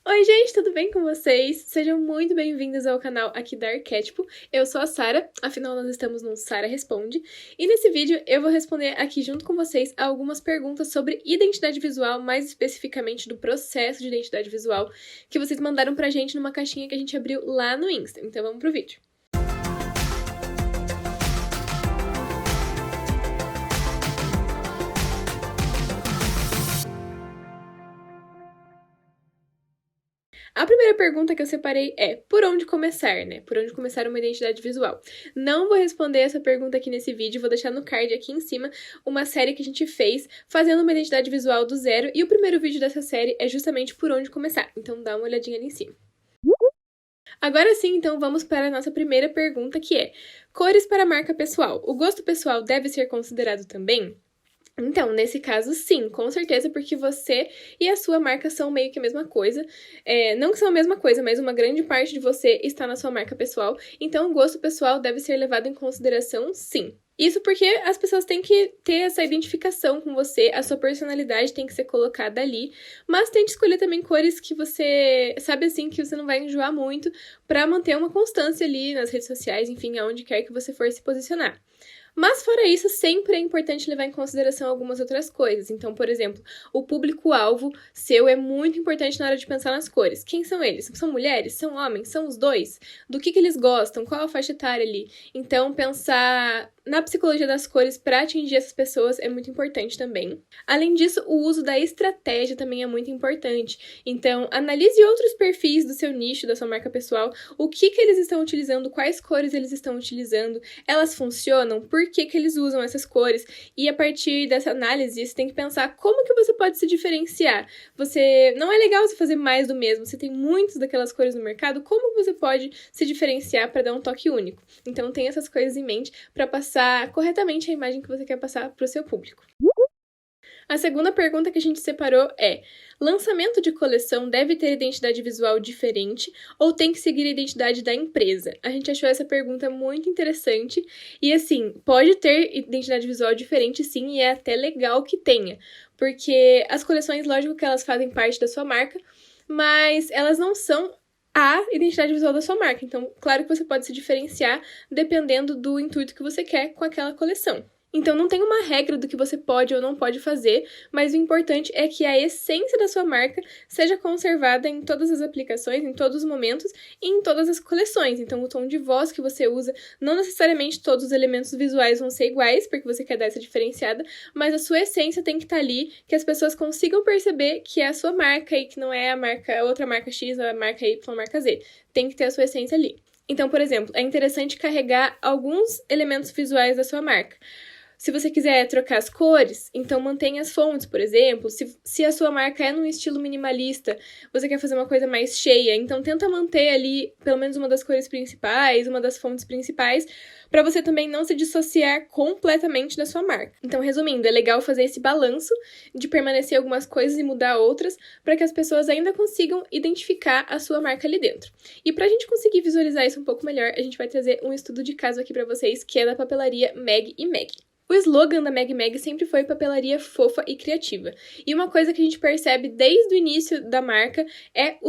Oi, gente, tudo bem com vocês? Sejam muito bem-vindos ao canal aqui da Arquétipo. Eu sou a Sara, afinal nós estamos no Sara Responde, e nesse vídeo eu vou responder aqui junto com vocês algumas perguntas sobre identidade visual, mais especificamente do processo de identidade visual, que vocês mandaram pra gente numa caixinha que a gente abriu lá no Insta. Então vamos pro vídeo. A primeira pergunta que eu separei é, por onde começar, né? Por onde começar uma identidade visual? Não vou responder essa pergunta aqui nesse vídeo, vou deixar no card aqui em cima uma série que a gente fez fazendo uma identidade visual do zero, e o primeiro vídeo dessa série é justamente por onde começar, então dá uma olhadinha ali em cima. Agora sim, então vamos para a nossa primeira pergunta, que é, cores para a marca pessoal. O gosto pessoal deve ser considerado também? Então, nesse caso, sim, com certeza, porque você e a sua marca são meio que a mesma coisa. Não que são a mesma coisa, mas uma grande parte de você está na sua marca pessoal. Então, o gosto pessoal deve ser levado em consideração, sim. Isso porque as pessoas têm que ter essa identificação com você, a sua personalidade tem que ser colocada ali, mas tente escolher também cores que você sabe assim que você não vai enjoar muito, pra manter uma constância ali nas redes sociais, enfim, aonde quer que você for se posicionar. Mas fora isso, sempre é importante levar em consideração algumas outras coisas. Então, por exemplo, o público-alvo seu é muito importante na hora de pensar nas cores. Quem são eles? São mulheres? São homens? São os dois? Do que eles gostam? Qual a faixa etária ali? Então, pensar na psicologia das cores para atingir essas pessoas é muito importante também. Além disso, o uso da estratégia também é muito importante. Então, analise outros perfis do seu nicho, da sua marca pessoal, o que eles estão utilizando, quais cores eles estão utilizando, elas funcionam, por que eles usam essas cores, e a partir dessa análise, você tem que pensar como que você pode se diferenciar. Não é legal você fazer mais do mesmo, você tem muitas daquelas cores no mercado, como você pode se diferenciar para dar um toque único? Então, tem essas coisas em mente para passar corretamente a imagem que você quer passar para o seu público. A segunda pergunta que a gente separou é: lançamento de coleção deve ter identidade visual diferente ou tem que seguir a identidade da empresa? A gente achou essa pergunta muito interessante e, assim, pode ter identidade visual diferente sim, e é até legal que tenha, porque as coleções, lógico que elas fazem parte da sua marca, mas elas não são a identidade visual da sua marca. Então, claro que você pode se diferenciar dependendo do intuito que você quer com aquela coleção. Então, não tem uma regra do que você pode ou não pode fazer, mas o importante é que a essência da sua marca seja conservada em todas as aplicações, em todos os momentos e em todas as coleções. Então, o tom de voz que você usa, não necessariamente todos os elementos visuais vão ser iguais, porque você quer dar essa diferenciada, mas a sua essência tem que estar ali, que as pessoas consigam perceber que é a sua marca e que não é a outra marca X, a marca Y, a marca Z. Tem que ter a sua essência ali. Então, por exemplo, é interessante carregar alguns elementos visuais da sua marca. Se você quiser trocar as cores, então mantenha as fontes, por exemplo. Se a sua marca é num estilo minimalista, você quer fazer uma coisa mais cheia, então tenta manter ali pelo menos uma das cores principais, uma das fontes principais, para você também não se dissociar completamente da sua marca. Então, resumindo, é legal fazer esse balanço de permanecer algumas coisas e mudar outras, para que as pessoas ainda consigam identificar a sua marca ali dentro. E pra gente conseguir visualizar isso um pouco melhor, a gente vai trazer um estudo de caso aqui para vocês, que é da papelaria Meg e Meg. O slogan da Meg Meg sempre foi papelaria fofa e criativa. E uma coisa que a gente percebe desde o início da marca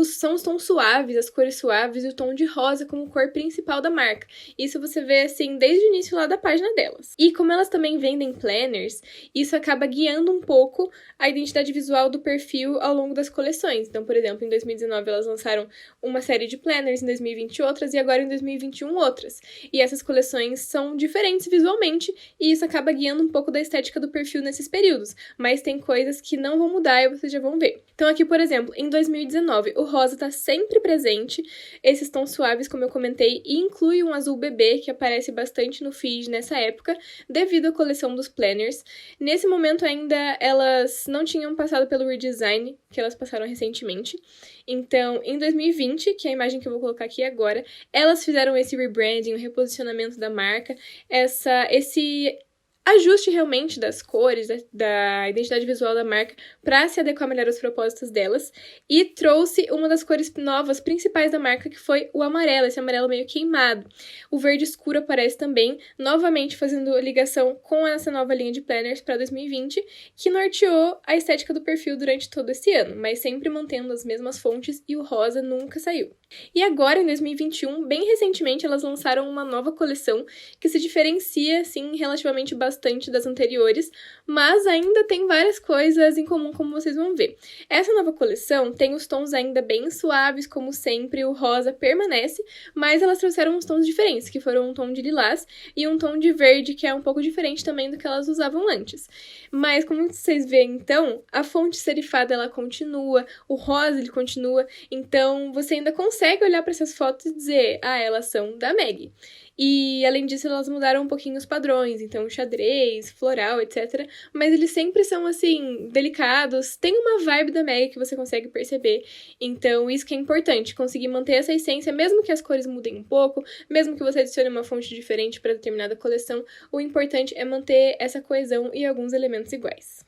são os tons suaves, as cores suaves e o tom de rosa como cor principal da marca. Isso você vê, assim, desde o início lá da página delas. E como elas também vendem planners, isso acaba guiando um pouco a identidade visual do perfil ao longo das coleções. Então, por exemplo, em 2019 elas lançaram uma série de planners, em 2020 outras, e agora em 2021 outras. E essas coleções são diferentes visualmente, e isso acaba guiando um pouco da estética do perfil nesses períodos, mas tem coisas que não vão mudar e vocês já vão ver. Então aqui, por exemplo, em 2019, o rosa tá sempre presente, esses tons suaves, como eu comentei, e inclui um azul bebê, que aparece bastante no feed nessa época, devido à coleção dos planners. Nesse momento ainda, elas não tinham passado pelo redesign, que elas passaram recentemente. Então, em 2020, que é a imagem que eu vou colocar aqui agora, elas fizeram esse rebranding, o reposicionamento da marca, esse ajuste realmente das cores, da identidade visual da marca para se adequar melhor aos propósitos delas e trouxe uma das cores novas principais da marca, que foi o amarelo, esse amarelo meio queimado. O verde escuro aparece também, novamente fazendo ligação com essa nova linha de planners para 2020, que norteou a estética do perfil durante todo esse ano, mas sempre mantendo as mesmas fontes e o rosa nunca saiu. E agora, em 2021, bem recentemente, elas lançaram uma nova coleção que se diferencia, assim, relativamente bastante das anteriores, mas ainda tem várias coisas em comum, como vocês vão ver. Essa nova coleção tem os tons ainda bem suaves, como sempre, o rosa permanece, mas elas trouxeram uns tons diferentes, que foram um tom de lilás e um tom de verde, que é um pouco diferente também do que elas usavam antes. Mas, como vocês veem, então, a fonte serifada, ela continua, o rosa, ele continua, então você ainda consegue olhar para essas fotos e dizer, elas são da Meg. E, além disso, elas mudaram um pouquinho os padrões, então xadrez, floral, etc. Mas eles sempre são, assim, delicados, tem uma vibe da Meg que você consegue perceber. Então, isso que é importante, conseguir manter essa essência, mesmo que as cores mudem um pouco, mesmo que você adicione uma fonte diferente para determinada coleção, o importante é manter essa coesão e alguns elementos iguais.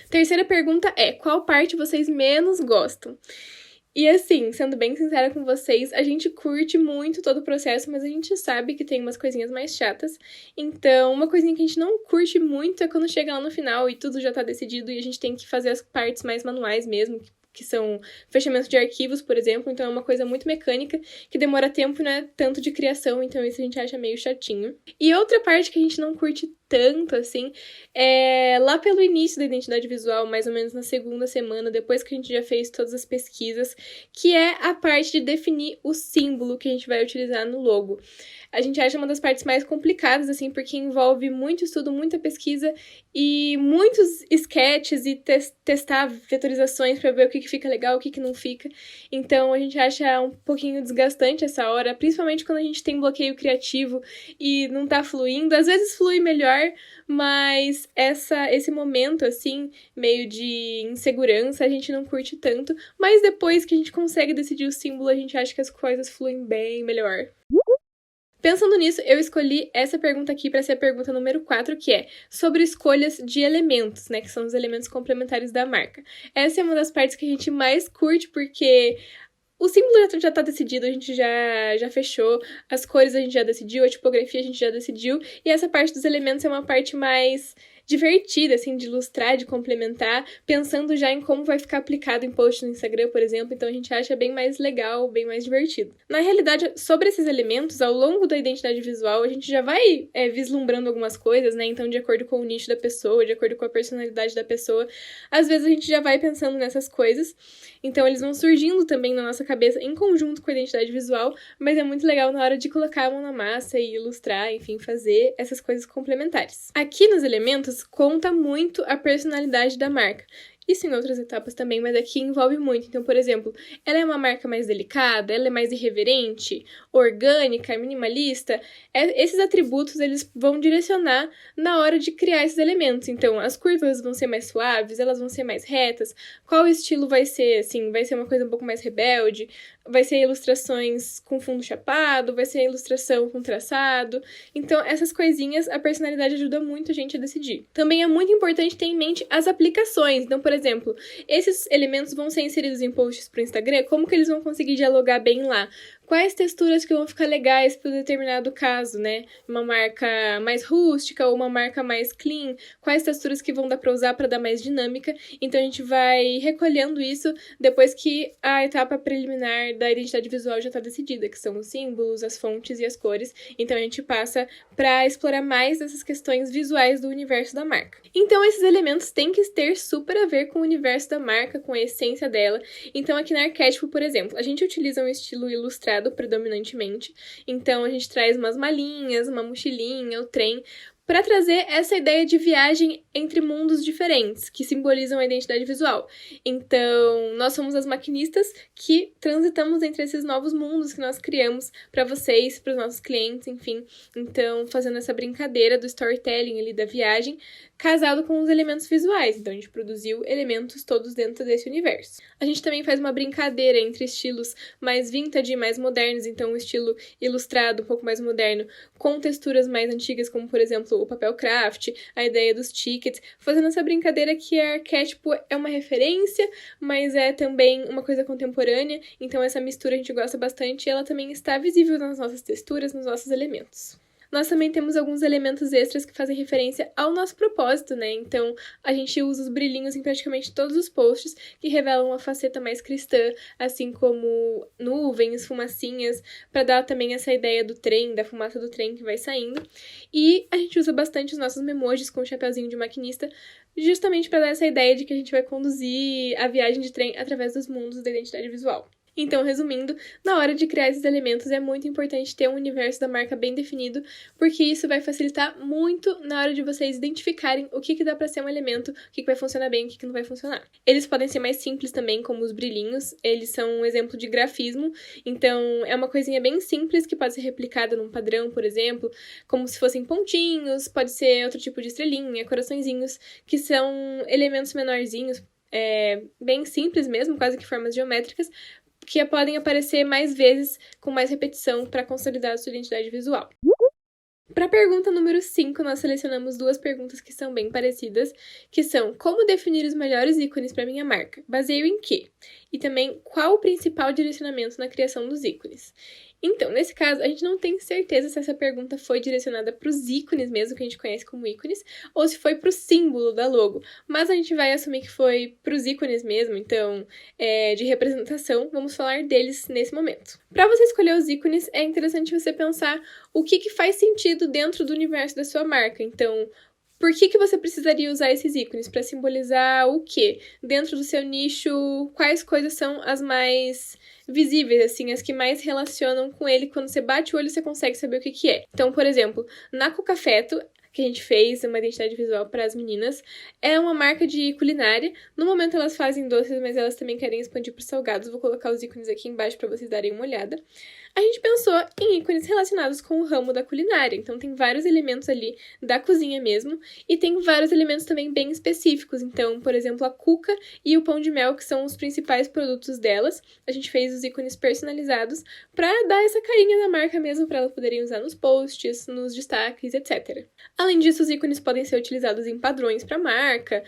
Terceira pergunta é, qual parte vocês menos gostam? E assim, sendo bem sincera com vocês, a gente curte muito todo o processo, mas a gente sabe que tem umas coisinhas mais chatas. Então, uma coisinha que a gente não curte muito é quando chega lá no final e tudo já tá decidido e a gente tem que fazer as partes mais manuais mesmo, que são fechamento de arquivos, por exemplo. Então, é uma coisa muito mecânica, que demora tempo, né, tanto de criação, então isso a gente acha meio chatinho. E outra parte que a gente não curte tanto, assim, lá pelo início da identidade visual, mais ou menos na segunda semana, depois que a gente já fez todas as pesquisas, que é a parte de definir o símbolo que a gente vai utilizar no logo. A gente acha uma das partes mais complicadas, assim, porque envolve muito estudo, muita pesquisa e muitos sketches e testar vetorizações para ver o que fica legal, o que não fica. Então, a gente acha um pouquinho desgastante essa hora, principalmente quando a gente tem bloqueio criativo e não tá fluindo. Às vezes flui melhor, mas esse momento, assim, meio de insegurança, a gente não curte tanto. Mas depois que a gente consegue decidir o símbolo, a gente acha que as coisas fluem bem melhor. Pensando nisso, eu escolhi essa pergunta aqui para ser a pergunta número 4, que é sobre escolhas de elementos, né, que são os elementos complementares da marca. Essa é uma das partes que a gente mais curte, porque o símbolo já tá decidido, a gente já fechou, as cores a gente já decidiu, a tipografia a gente já decidiu, e essa parte dos elementos é uma parte mais divertida, assim, de ilustrar, de complementar, pensando já em como vai ficar aplicado em post no Instagram, por exemplo, então a gente acha bem mais legal, bem mais divertido. Na realidade, sobre esses elementos, ao longo da identidade visual, a gente já vai vislumbrando algumas coisas, né, então de acordo com o nicho da pessoa, de acordo com a personalidade da pessoa, às vezes a gente já vai pensando nessas coisas, então eles vão surgindo também na nossa cabeça em conjunto com a identidade visual, mas é muito legal na hora de colocar a mão na massa e ilustrar, enfim, fazer essas coisas complementares. Aqui nos elementos, conta muito a personalidade da marca. Isso em outras etapas também, mas aqui envolve muito. Então, por exemplo, ela é uma marca mais delicada, ela é mais irreverente, orgânica, minimalista. Esses atributos, eles vão direcionar na hora de criar esses elementos. Então, as curvas vão ser mais suaves, elas vão ser mais retas. Qual estilo vai ser, assim? Vai ser uma coisa um pouco mais rebelde? Vai ser ilustrações com fundo chapado? Vai ser ilustração com traçado? Então, essas coisinhas, a personalidade ajuda muito a gente a decidir. Também é muito importante ter em mente as aplicações. Então, por exemplo, esses elementos vão ser inseridos em posts para o Instagram, como que eles vão conseguir dialogar bem lá? Quais texturas que vão ficar legais para determinado caso, né? Uma marca mais rústica ou uma marca mais clean? Quais texturas que vão dar para usar para dar mais dinâmica? Então, a gente vai recolhendo isso depois que a etapa preliminar da identidade visual já está decidida, que são os símbolos, as fontes e as cores. Então, a gente passa para explorar mais essas questões visuais do universo da marca. Então, esses elementos têm que ter super a ver com o universo da marca, com a essência dela. Então, aqui na Arquétipo, por exemplo, a gente utiliza um estilo ilustrado predominantemente. Então, a gente traz umas malinhas, uma mochilinha, o trem, para trazer essa ideia de viagem entre mundos diferentes, que simbolizam a identidade visual. Então, nós somos as maquinistas que transitamos entre esses novos mundos que nós criamos para vocês, para os nossos clientes, enfim. Então, fazendo essa brincadeira do storytelling ali da viagem, casado com os elementos visuais. Então, a gente produziu elementos todos dentro desse universo. A gente também faz uma brincadeira entre estilos mais vintage e mais modernos. Então, o estilo ilustrado, um pouco mais moderno, com texturas mais antigas, como, por exemplo, o papel craft, a ideia dos tickets, fazendo essa brincadeira que a arquétipo é uma referência, mas é também uma coisa contemporânea. Então, essa mistura a gente gosta bastante e ela também está visível nas nossas texturas, nos nossos elementos. Nós também temos alguns elementos extras que fazem referência ao nosso propósito, né? Então, a gente usa os brilhinhos em praticamente todos os posts, que revelam uma faceta mais cristã, assim como nuvens, fumacinhas, para dar também essa ideia do trem, da fumaça do trem que vai saindo. E a gente usa bastante os nossos memojis com o chapeuzinho de maquinista, justamente para dar essa ideia de que a gente vai conduzir a viagem de trem através dos mundos da identidade visual. Então, resumindo, na hora de criar esses elementos é muito importante ter um universo da marca bem definido, porque isso vai facilitar muito na hora de vocês identificarem o que dá para ser um elemento, o que vai funcionar bem e o que não vai funcionar. Eles podem ser mais simples também, como os brilhinhos, eles são um exemplo de grafismo, então é uma coisinha bem simples que pode ser replicada num padrão, por exemplo, como se fossem pontinhos, pode ser outro tipo de estrelinha, coraçõezinhos, que são elementos menorzinhos, bem simples mesmo, quase que formas geométricas, que podem aparecer mais vezes com mais repetição para consolidar a sua identidade visual. Para a pergunta número 5, nós selecionamos duas perguntas que são bem parecidas, que são: como definir os melhores ícones para minha marca? Baseio em quê? E também, qual o principal direcionamento na criação dos ícones? Então, nesse caso, a gente não tem certeza se essa pergunta foi direcionada para os ícones mesmo, que a gente conhece como ícones, ou se foi para o símbolo da logo. Mas a gente vai assumir que foi para os ícones mesmo, então, de representação, vamos falar deles nesse momento. Para você escolher os ícones, é interessante você pensar o que faz sentido dentro do universo da sua marca. Então, por que você precisaria usar esses ícones? Para simbolizar o quê? Dentro do seu nicho, quais coisas são as mais visíveis, assim, as que mais relacionam com ele? Quando você bate o olho, você consegue saber o que é. Então, por exemplo, na Cucafeto, que a gente fez uma identidade visual para as meninas, é uma marca de culinária. No momento elas fazem doces, mas elas também querem expandir para os salgados. Vou colocar os ícones aqui embaixo para vocês darem uma olhada. A gente pensou em ícones relacionados com o ramo da culinária, então tem vários elementos ali da cozinha mesmo, e tem vários elementos também bem específicos. Então, por exemplo, a cuca e o pão de mel, que são os principais produtos delas. A gente fez os ícones personalizados para dar essa carinha da marca mesmo, para elas poderem usar nos posts, nos destaques, etc. Além disso, os ícones podem ser utilizados em padrões para a marca,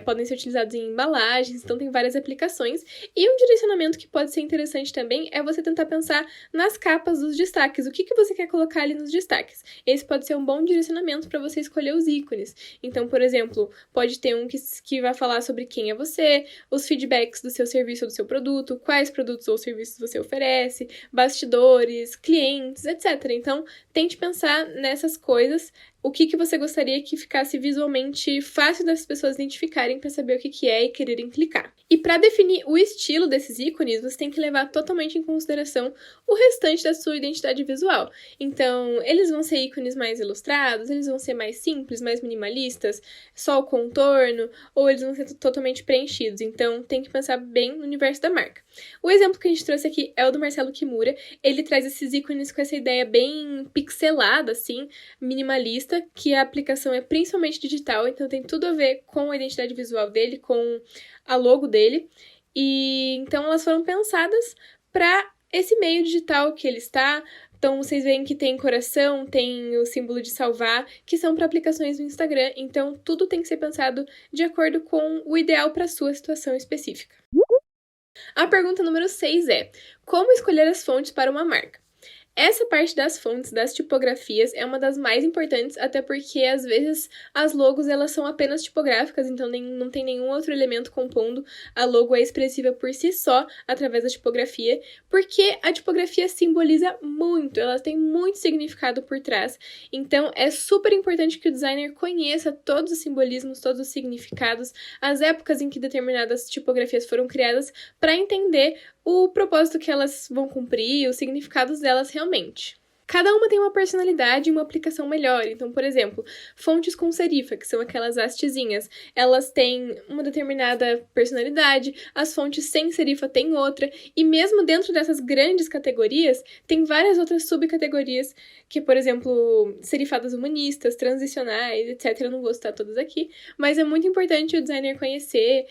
podem ser utilizados em embalagens, então tem várias aplicações. E um direcionamento que pode ser interessante também é você tentar pensar nas capas dos destaques. O que você quer colocar ali nos destaques? Esse pode ser um bom direcionamento para você escolher os ícones. Então, por exemplo, pode ter um que vai falar sobre quem é você, os feedbacks do seu serviço ou do seu produto, quais produtos ou serviços você oferece, bastidores, clientes, etc. Então, tente pensar nessas coisas, o que você gostaria que ficasse visualmente fácil das pessoas identificarem para saber o que é e quererem clicar. E para definir o estilo desses ícones, você tem que levar totalmente em consideração o restante da sua identidade visual. Então, eles vão ser ícones mais ilustrados, eles vão ser mais simples, mais minimalistas, só o contorno, ou eles vão ser totalmente preenchidos. Então, tem que pensar bem no universo da marca. O exemplo que a gente trouxe aqui é o do Marcelo Kimura. Ele traz esses ícones com essa ideia bem pixelada, assim, minimalista, que a aplicação é principalmente digital, então tem tudo a ver com a identidade visual dele, com a logo dele. E então elas foram pensadas para esse meio digital que ele está. Então, vocês veem que tem coração, tem o símbolo de salvar, que são para aplicações no Instagram. Então, tudo tem que ser pensado de acordo com o ideal para a sua situação específica. A pergunta número 6 é: como escolher as fontes para uma marca? Essa parte das fontes, das tipografias, é uma das mais importantes, até porque, às vezes, as logos elas são apenas tipográficas, então não tem nenhum outro elemento compondo. A logo é expressiva por si só, através da tipografia, porque a tipografia simboliza muito, ela tem muito significado por trás. Então, é super importante que o designer conheça todos os simbolismos, todos os significados, as épocas em que determinadas tipografias foram criadas, para entender o propósito que elas vão cumprir, os significados delas realmente. cada uma tem uma personalidade e uma aplicação melhor. Então, por exemplo, fontes com serifa, que são aquelas hastezinhas, elas têm uma determinada personalidade, as fontes sem serifa têm outra, e mesmo dentro dessas grandes categorias, tem várias outras subcategorias, que, por exemplo, serifadas humanistas, transicionais, etc. Eu não vou citar todas aqui, mas é muito importante o designer conhecer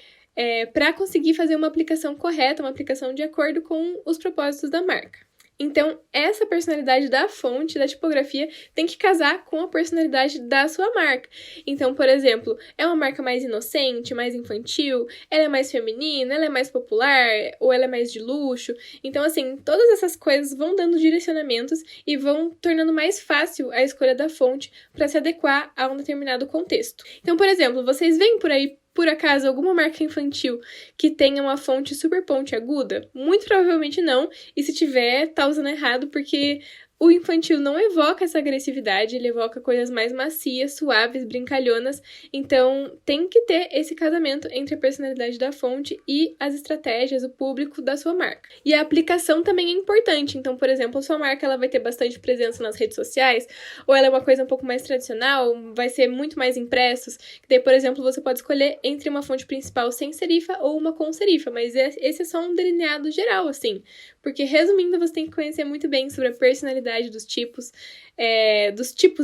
para conseguir fazer uma aplicação correta, uma aplicação de acordo com os propósitos da marca. Então, essa personalidade da fonte, da tipografia, tem que casar com a personalidade da sua marca. Então, por exemplo, é uma marca mais inocente, mais infantil, ela é mais feminina, ela é mais popular, ou ela é mais de luxo. Então, assim, todas essas coisas vão dando direcionamentos e vão tornando mais fácil a escolha da fonte para se adequar a um determinado contexto. Então, por exemplo, vocês veem por aí, por acaso, alguma marca infantil que tenha uma fonte super pontiaguda? Muito provavelmente não, e se tiver, tá usando errado, porque o infantil não evoca essa agressividade, ele evoca coisas mais macias, suaves, brincalhonas, então tem que ter esse casamento entre a personalidade da fonte e as estratégias, o público da sua marca. E a aplicação também é importante, então, por exemplo, a sua marca ela vai ter bastante presença nas redes sociais, ou ela é uma coisa um pouco mais tradicional, vai ser muito mais impressos, que daí, por exemplo, você pode escolher entre uma fonte principal sem serifa ou uma com serifa, mas esse é só um delineado geral, assim, porque, resumindo, você tem que conhecer muito bem sobre a personalidade dos tipos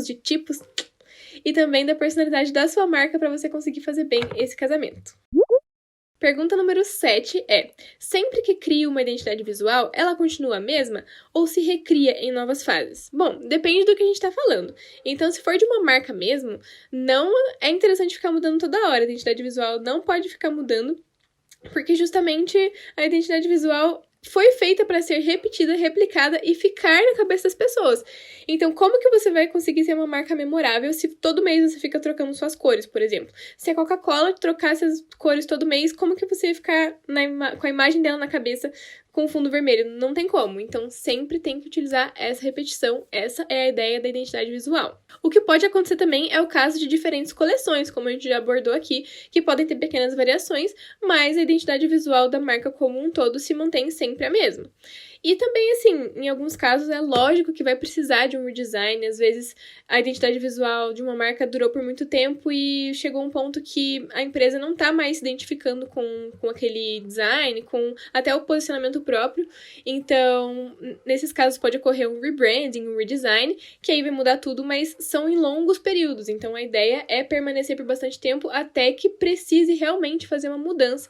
de tipos e também da personalidade da sua marca para você conseguir fazer bem esse casamento. Pergunta número 7 é: sempre que crio uma identidade visual, ela continua a mesma ou se recria em novas fases? Bom, depende do que a gente está falando. Então, se for de uma marca mesmo, não é interessante ficar mudando toda hora. A identidade visual não pode ficar mudando, porque justamente a identidade visual foi feita para ser repetida, replicada e ficar na cabeça das pessoas. Então, como que você vai conseguir ser uma marca memorável se todo mês você fica trocando suas cores, por exemplo? Se a Coca-Cola trocasse as cores todo mês, como que você ia ficar com a imagem dela na cabeça com fundo vermelho? Não tem como. Então, sempre tem que utilizar essa repetição. Essa é a ideia da identidade visual. O que pode acontecer também é o caso de diferentes coleções, como a gente já abordou aqui, que podem ter pequenas variações, mas a identidade visual da marca como um todo se mantém sempre a mesma. E também, assim, em alguns casos é lógico que vai precisar de um redesign. Às vezes a identidade visual de uma marca durou por muito tempo e chegou um ponto que a empresa não tá mais se identificando com aquele design, com até o posicionamento próprio. Então, nesses casos pode ocorrer um rebranding, um redesign, que aí vai mudar tudo, mas são em longos períodos. Então, a ideia é permanecer por bastante tempo até que precise realmente fazer uma mudança,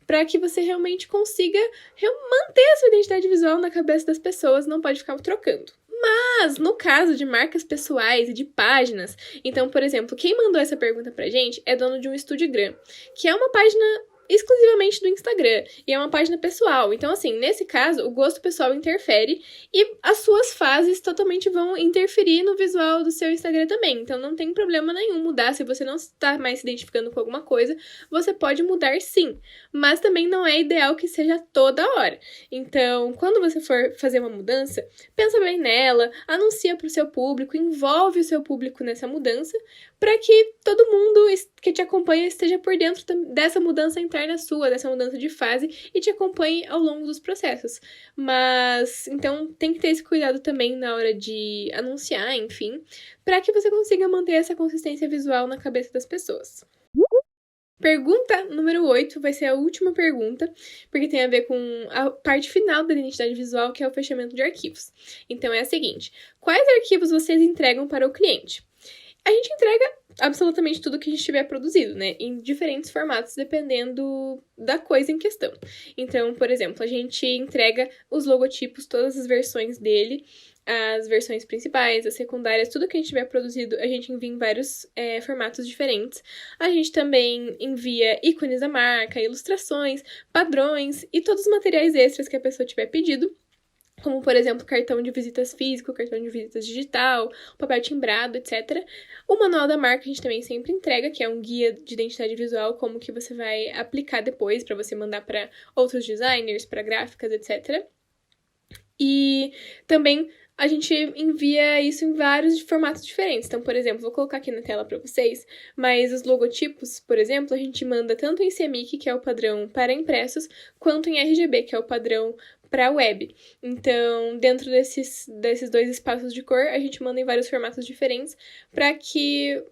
para que você realmente consiga manter a sua identidade visual na cabeça das pessoas, não pode ficar trocando. Mas, no caso de marcas pessoais e de páginas, então, por exemplo, quem mandou essa pergunta pra gente é dono de um Instagram, que é uma página exclusivamente do Instagram, e é uma página pessoal. Então, assim, nesse caso, o gosto pessoal interfere e as suas fases totalmente vão interferir no visual do seu Instagram também. Então, não tem problema nenhum mudar. Se você não está mais se identificando com alguma coisa, você pode mudar sim, mas também não é ideal que seja toda hora. Então, quando você for fazer uma mudança, pensa bem nela, anuncia para o seu público, envolve o seu público nessa mudança, para que todo mundo que te acompanha esteja por dentro dessa mudança interna sua, dessa mudança de fase, e te acompanhe ao longo dos processos. Mas, então, tem que ter esse cuidado também na hora de anunciar, enfim, para que você consiga manter essa consistência visual na cabeça das pessoas. Pergunta número 8 vai ser a última pergunta, porque tem a ver com a parte final da identidade visual, que é o fechamento de arquivos. Então, é a seguinte: quais arquivos vocês entregam para o cliente? A gente entrega absolutamente tudo que a gente tiver produzido, né? Em diferentes formatos, dependendo da coisa em questão. Então, por exemplo, a gente entrega os logotipos, todas as versões dele, as versões principais, as secundárias, tudo que a gente tiver produzido, a gente envia em vários formatos diferentes. A gente também envia ícones da marca, ilustrações, padrões e todos os materiais extras que a pessoa tiver pedido, como, por exemplo, cartão de visitas físico, cartão de visitas digital, papel timbrado, etc. O manual da marca a gente também sempre entrega, que é um guia de identidade visual, como que você vai aplicar depois para você mandar para outros designers, para gráficas, etc. E também a gente envia isso em vários formatos diferentes. Então, por exemplo, vou colocar aqui na tela para vocês, mas os logotipos, por exemplo, a gente manda tanto em CMYK, que é o padrão para impressos, quanto em RGB, que é o padrão para web. Então, dentro desses dois espaços de cor, a gente manda em vários formatos diferentes para que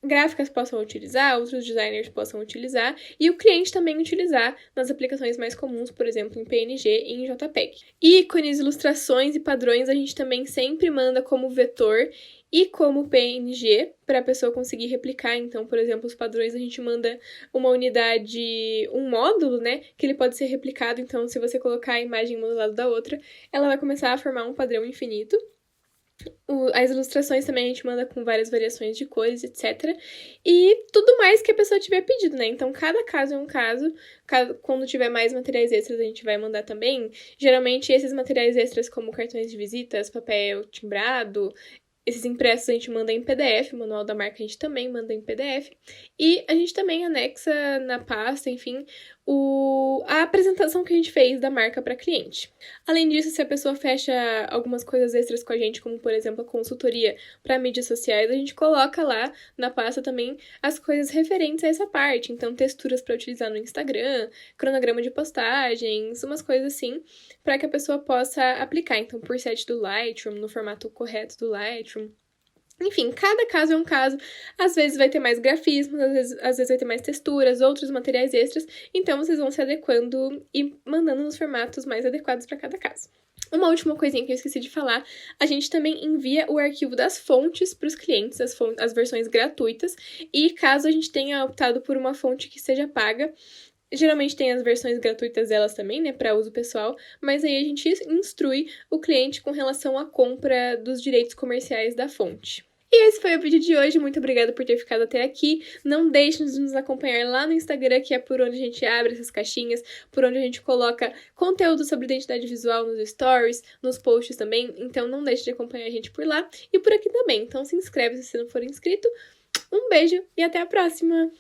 gráficas possam utilizar, outros designers possam utilizar e o cliente também utilizar nas aplicações mais comuns, por exemplo, em PNG e em JPEG. Ícones, ilustrações e padrões a gente também sempre manda como vetor e como PNG para a pessoa conseguir replicar. Então, por exemplo, os padrões a gente manda uma unidade, um módulo, né, que ele pode ser replicado. Então, se você colocar a imagem uma do lado da outra, ela vai começar a formar um padrão infinito. As ilustrações também a gente manda com várias variações de cores, etc. E tudo mais que a pessoa tiver pedido, né? Então, cada caso é um caso. Quando tiver mais materiais extras, a gente vai mandar também. Geralmente, esses materiais extras, como cartões de visitas, papel timbrado, esses impressos a gente manda em PDF, o manual da marca a gente também manda em PDF. E a gente também anexa na pasta, enfim, a apresentação que a gente fez da marca para cliente. Além disso, se a pessoa fecha algumas coisas extras com a gente, como por exemplo a consultoria para mídias sociais, a gente coloca lá na pasta também as coisas referentes a essa parte. Então, texturas para utilizar no Instagram, cronograma de postagens, umas coisas assim, para que a pessoa possa aplicar. Então, preset do Lightroom, no formato correto do Lightroom. Enfim, cada caso é um caso. Às vezes vai ter mais grafismos, às vezes vai ter mais texturas, outros materiais extras. Então, vocês vão se adequando e mandando nos formatos mais adequados para cada caso. Uma última coisinha que eu esqueci de falar, a gente também envia o arquivo das fontes para os clientes, as versões gratuitas. E caso a gente tenha optado por uma fonte que seja paga, geralmente tem as versões gratuitas delas também, né, para uso pessoal, mas aí a gente instrui o cliente com relação à compra dos direitos comerciais da fonte. E esse foi o vídeo de hoje, muito obrigada por ter ficado até aqui. Não deixe de nos acompanhar lá no Instagram, que é por onde a gente abre essas caixinhas, por onde a gente coloca conteúdo sobre identidade visual nos stories, nos posts também, então não deixe de acompanhar a gente por lá e por aqui também. Então se inscreve se você não for inscrito. Um beijo e até a próxima!